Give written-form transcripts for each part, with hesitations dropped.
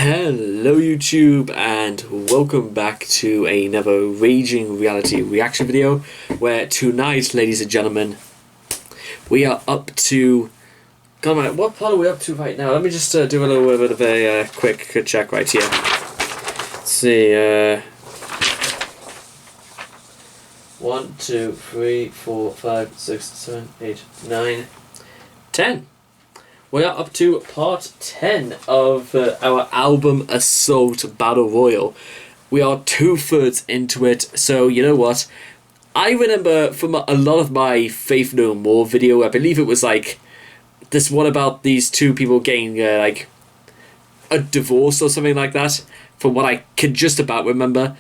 Hello YouTube and welcome back to another Raging Reality reaction video where tonight, ladies and gentlemen, we are up to... God, man, what part are we up to right now? Let me just do a little bit of a quick check right here. Let's see, 1, 2, 3, 4, 5, 6, 7, 8, 9, 10. We are up to part 10 of our album Assault Battle Royal. We are 2/3 into it, so you know what? I remember from a lot of my Faith No More video, I believe it was like this one about these two people getting like a divorce or something like that, from what I could just about remember.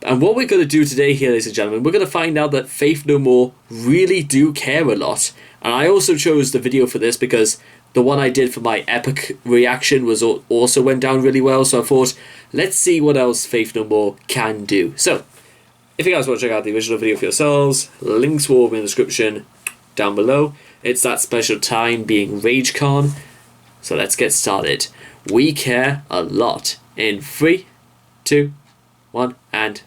And what we're going to do today here, ladies and gentlemen, we're going to find out that Faith No More really do care a lot. And I also chose the video for this because the one I did for my epic reaction was also went down really well, so I thought, let's see what else Faith No More can do. So, if you guys want to check out the original video for yourselves, links will be in the description down below. It's that special time being RageCon, so let's get started. We care a lot. In 3, 2, 1, and...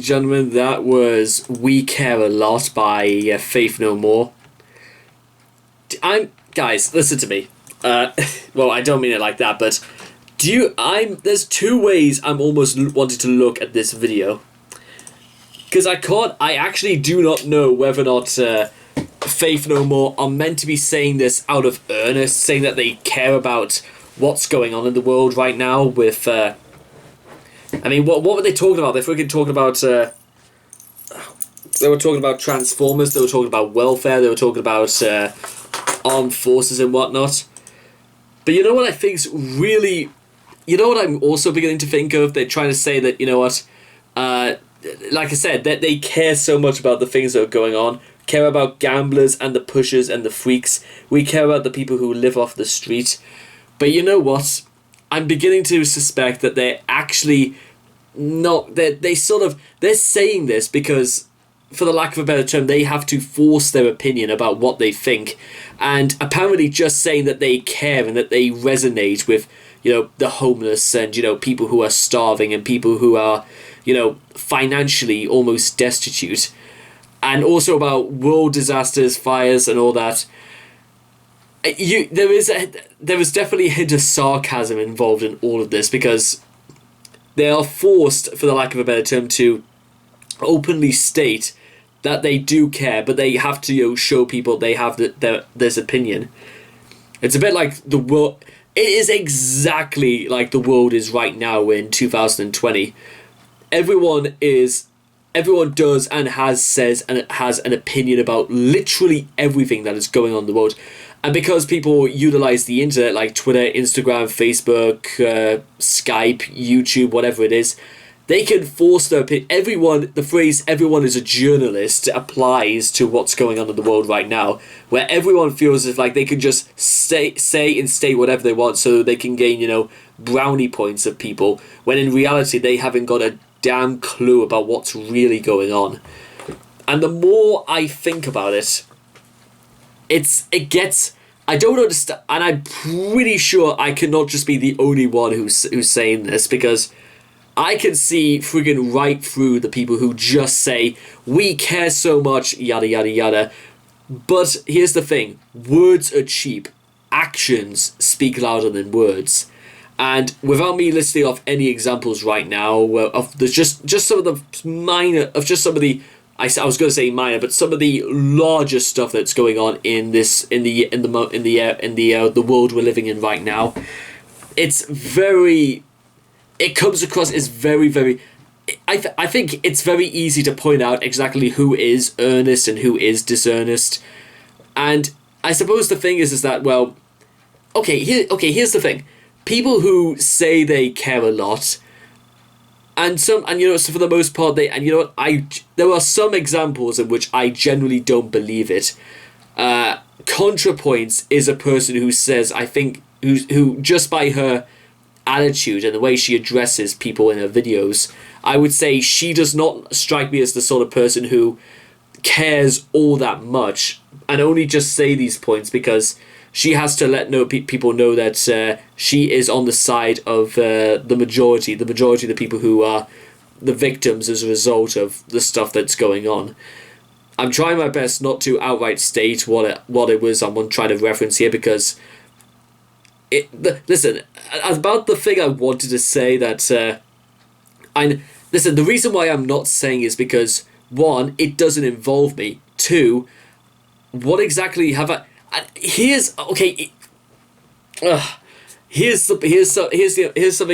gentlemen, that was We Care a Lot by Faith No More. Guys, listen to me. Well, I don't mean it like that, but there's two ways I'm almost wanting to look at this video. Because I actually do not know whether or not Faith No More are meant to be saying this out of earnest, saying that they care about what's going on in the world right now with, I mean, what were they talking about? They freaking talking about, they were talking about Transformers, they were talking about welfare, they were talking about armed forces and whatnot. But you know what I think's really, you know what I'm also beginning to think of? They're trying to say that, you know what, like I said, that they care so much about the things that are going on, care about gamblers and the pushers and the freaks. We care about the people who live off the street. But you know what? I'm beginning to suspect that they're actually not... They're saying this because, for the lack of a better term, they have to force their opinion about what they think. And apparently just saying that they care and that they resonate with, you know, the homeless and, you know, people who are starving and people who are, you know, financially almost destitute. And also about world disasters, fires and all that. There is definitely a hint of sarcasm involved in all of this because they are forced, for the lack of a better term, to openly state that they do care, but they have to, you know, show people they have this opinion. It's a bit like the world. It is exactly like the world is right now in 2020. Everyone does and says and has an opinion about literally everything that is going on in the world. And because people utilize the internet like Twitter, Instagram, Facebook, Skype, YouTube, whatever it is, they can force their opinion. The phrase "everyone is a journalist" applies to what's going on in the world right now, where everyone feels as like they can just say and state whatever they want so they can gain, you know, brownie points of people, when in reality they haven't got a damn clue about what's really going on. And the more I think about it, I don't understand, and I'm pretty sure I cannot just be the only one who's saying this, because I can see friggin' right through the people who just say, we care so much, yada yada yada. But here's the thing, words are cheap. Actions speak louder than words. And without me listing off any examples right now of just some of the minor, of just some of the, I was going to say minor, but some of the larger stuff that's going on in the world we're living in right now, it comes across as very, very. I think it's very easy to point out exactly who is earnest and who is dishonest, and I suppose the thing is that, well, here's the thing. People who say they care a lot, and so for the most part there are some examples in which I generally don't believe it. ContraPoints is a person who says, I think, who just by her attitude and the way she addresses people in her videos, I would say she does not strike me as the sort of person who cares all that much and only just say these points because she has to let people know that she is on the side of the majority of the people who are the victims as a result of the stuff that's going on. I'm trying my best not to outright state what it was I'm trying to reference here, because listen, about the thing I wanted to say, that the reason why I'm not saying is because, one, it doesn't involve me. Two, what exactly have I? Here's something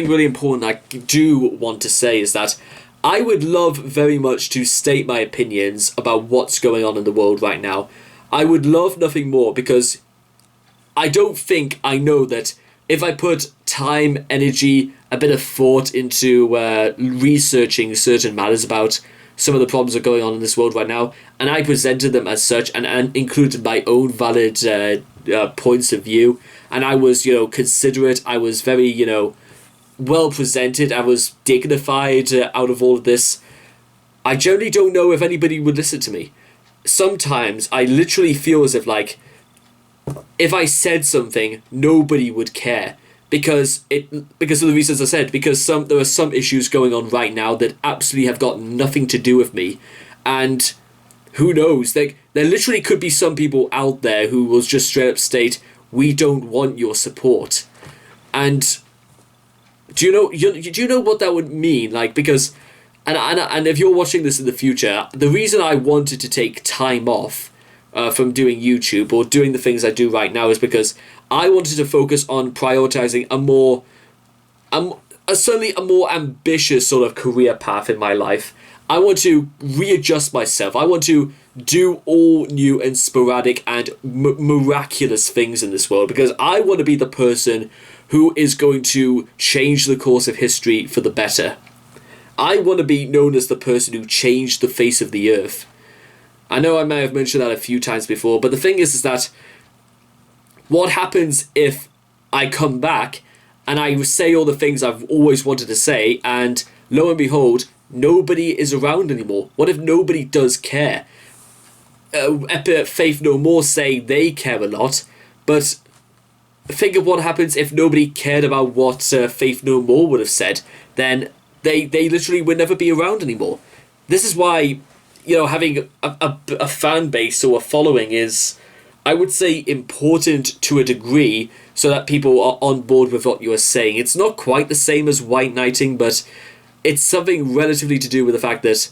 really important I do want to say, is that I would love very much to state my opinions about what's going on in the world right now. I would love nothing more, because I don't think I know that if I put time, energy, a bit of thought into researching certain matters about some of the problems that are going on in this world right now, and I presented them as such and included my own valid points of view, and I was, considerate, I was very, well presented, I was dignified out of all of this, I generally don't know if anybody would listen to me. Sometimes I literally feel as if, like, if I said something, nobody would care. because of the reasons I said, because there are some issues going on right now that absolutely have got nothing to do with me, and who knows, there literally could be some people out there who will just straight up state, we don't want your support. And do you know what that would mean? Like, because and if you're watching this in the future, the reason I wanted to take time off from doing YouTube or doing the things I do right now is because I wanted to focus on prioritizing certainly a more ambitious sort of career path in my life. I want to readjust myself. I want to do all new and sporadic and miraculous things in this world, because I want to be the person who is going to change the course of history for the better. I want to be known as the person who changed the face of the earth. I know I may have mentioned that a few times before, but the thing is that what happens if I come back and I say all the things I've always wanted to say, and lo and behold, nobody is around anymore? What if nobody does care? Faith No More say they care a lot, but think of what happens if nobody cared about what Faith No More would have said. Then they literally would never be around anymore. This is why, having a fan base or a following is, I would say, important to a degree, so that people are on board with what you are saying. It's not quite the same as white knighting, but it's something relatively to do with the fact that,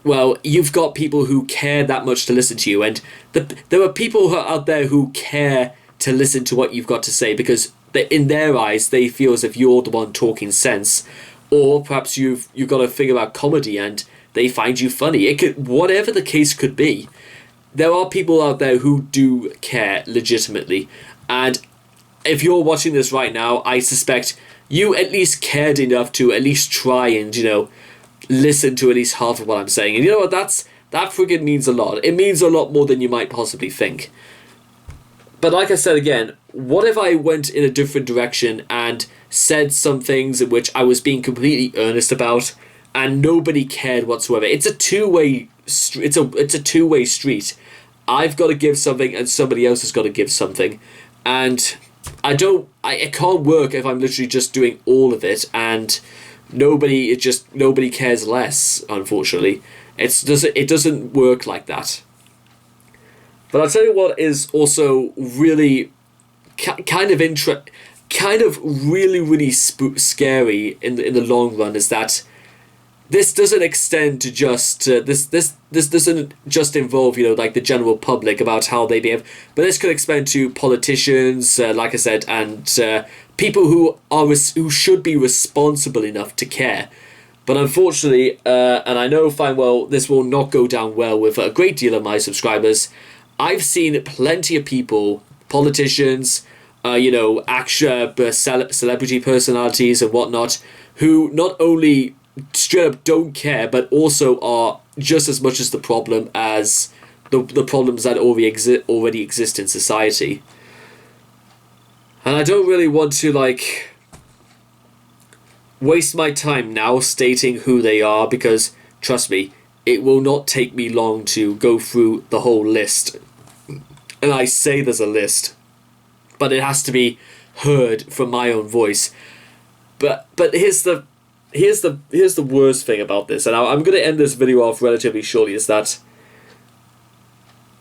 well, you've got people who care that much to listen to you, and there are people out there who care to listen to what you've got to say, because in their eyes they feel as if you're the one talking sense, or perhaps you've got a thing about comedy and they find you funny. It could, whatever the case could be, there are people out there who do care legitimately, and if you're watching this right now, I suspect you at least cared enough to at least try and, listen to at least half of what I'm saying. And you know what, that friggin' means a lot. It means a lot more than you might possibly think. But like I said again, what if I went in a different direction and said some things in which I was being completely earnest about, and nobody cared whatsoever? It's a two-way street. I've got to give something, and somebody else has got to give something, and it can't work if I'm literally just doing all of it, and nobody cares less. Unfortunately, it doesn't work like that. But I'll tell you what is also really kind of really scary in the long run is that this doesn't extend to just this doesn't just involve like the general public about how they behave, but this could expand to politicians, like I said, and people who should be responsible enough to care. But unfortunately, and I know fine well this will not go down well with a great deal of my subscribers, I've seen plenty of people, politicians, celebrity personalities and whatnot, who not only straight up don't care, but also are just as much as the problem as the problems that already exist in society. And I don't really want to waste my time now stating who they are, because trust me, it will not take me long to go through the whole list. And I say there's a list, but it has to be heard from my own voice. But here's the worst thing about this, and I'm going to end this video off relatively shortly, is that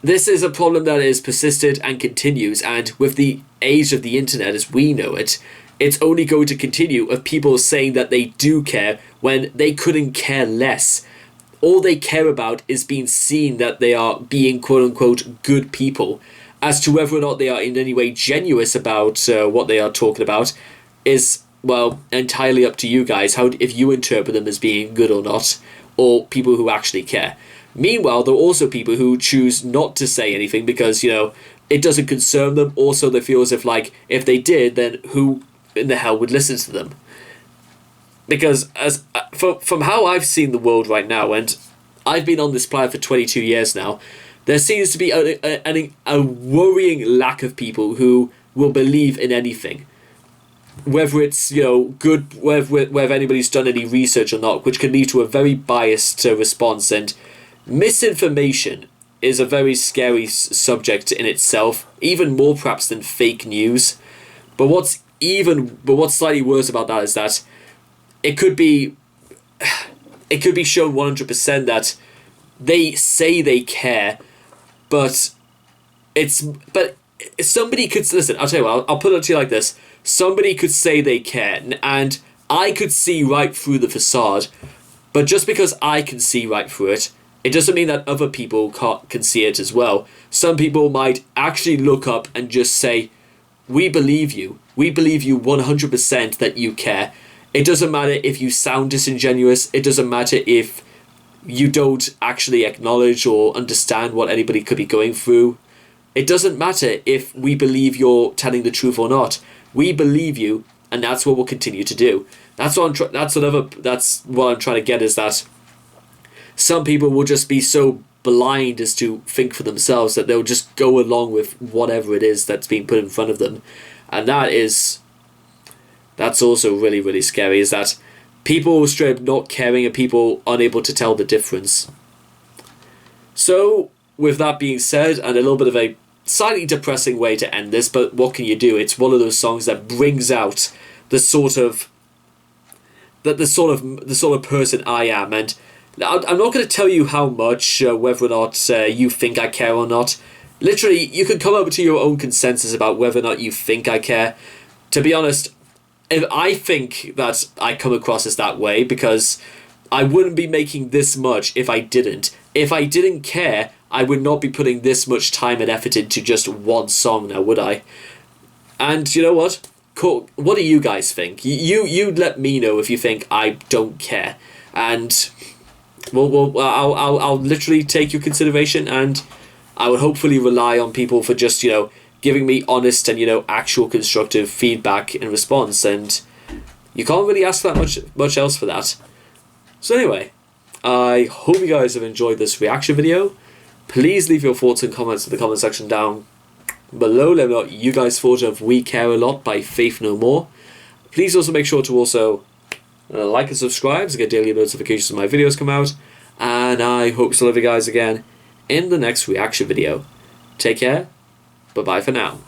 this is a problem that is persisted and continues, and with the age of the internet as we know it, it's only going to continue of people saying that they do care when they couldn't care less. All they care about is being seen that they are being quote-unquote good people. As to whether or not they are in any way genuine about what they are talking about is, well, entirely up to you guys, if you interpret them as being good or not, or people who actually care. Meanwhile, there are also people who choose not to say anything because, it doesn't concern them. Also, they feel as if, if they did, then who in the hell would listen to them? Because from how I've seen the world right now, and I've been on this planet for 22 years now, there seems to be a worrying lack of people who will believe in anything. Whether it's, good, whether anybody's done any research or not, which can lead to a very biased response. And misinformation is a very scary subject in itself, even more perhaps than fake news. But what's but what's slightly worse about that is that it could be shown 100% that they say they care, but somebody could listen. I'll tell you what. I'll put it to you like this: somebody could say they care, and I could see right through the facade. But just because I can see right through it, it doesn't mean that other people can see it as well. Some people might actually look up and just say, "We believe you. We believe you 100% that you care." It doesn't matter if you sound disingenuous. It doesn't matter if you don't actually acknowledge or understand what anybody could be going through. It doesn't matter if we believe you're telling the truth or not. We believe you, and that's what we'll continue to do. That's what I'm trying to get, is that some people will just be so blind as to think for themselves that they'll just go along with whatever it is that's being put in front of them. And that's also really, really scary, is that people straight up not caring and people unable to tell the difference. So, with that being said, and a little bit of a slightly depressing way to end this, but what can you do? It's one of those songs that brings out the sort of person I am, and I'm not going to tell you how much, whether or not you think I care or not. Literally, you can come up to your own consensus about whether or not you think I care. To be honest, if I think that I come across as that way, because I wouldn't be making this much if I didn't. If I didn't care, I would not be putting this much time and effort into just one song now, would I? And you know what? Cool. What do you guys think? You let me know if you think I don't care, and I'll literally take your consideration, and I would hopefully rely on people for just giving me honest and actual constructive feedback in response, and you can't really ask that much else for that. So anyway, I hope you guys have enjoyed this reaction video. Please leave your thoughts and comments in the comment section down below. Let me know what you guys thought of We Care A Lot by Faith No More. Please also make sure to also like and subscribe to get daily notifications when my videos come out. And I hope to love you guys again in the next reaction video. Take care. Bye-bye for now.